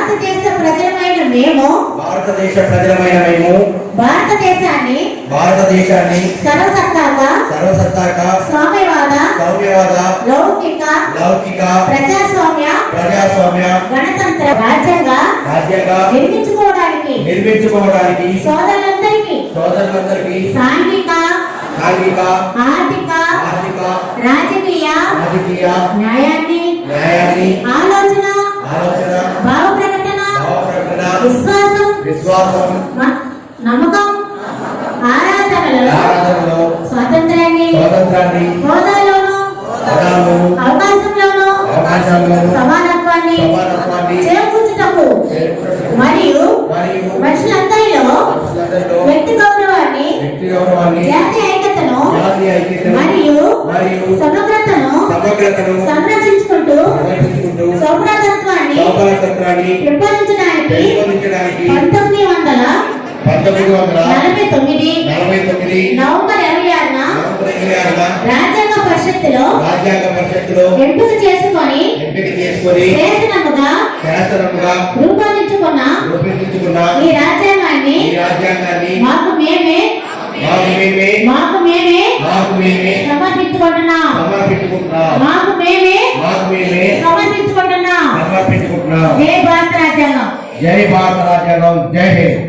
భారతదేశ ప్రజలమైన మేము భారతదేశాన్ని సర్వసత్తాక సామ్యవాద లౌకిక ప్రజాస్వామ్య గణతంత్ర రాజ్యంగా నిర్మించుకోవడానికి సోదరులందరికీ సాంఘిక ఆర్థిక రాజకీయ న్యాయాన్ని ఆలోచన భావ ప్రకటన విశ్వాసం నమ్మకం ఆరాధనలో స్వాతంత్రాన్ని హోదాలోను అవకాశంలోను సమానత్వాన్ని చేకూర్చుటకు మరియు మనుషులందరిలో వ్యక్తి గౌరవాన్ని జాతి ఐక్యతను మరియు సమగ్రతను సంరక్షించుకుంటూ సౌభ్రాతత్వాన్ని పెంపొందించడానికి 1949 నవంబర్ 26న రాజ్యాంగ పరిషత్తులో ఎంపిక చేసుకొని శాసనముగా రూపొందించుకున్న ఈ రాజ్యాంగాన్ని మాకు మేమే సమర్పించుకుంటున్నాం. జై భారత రాజ్యాంగం. జై భారత రాజ్యాంగం. జై హింద్.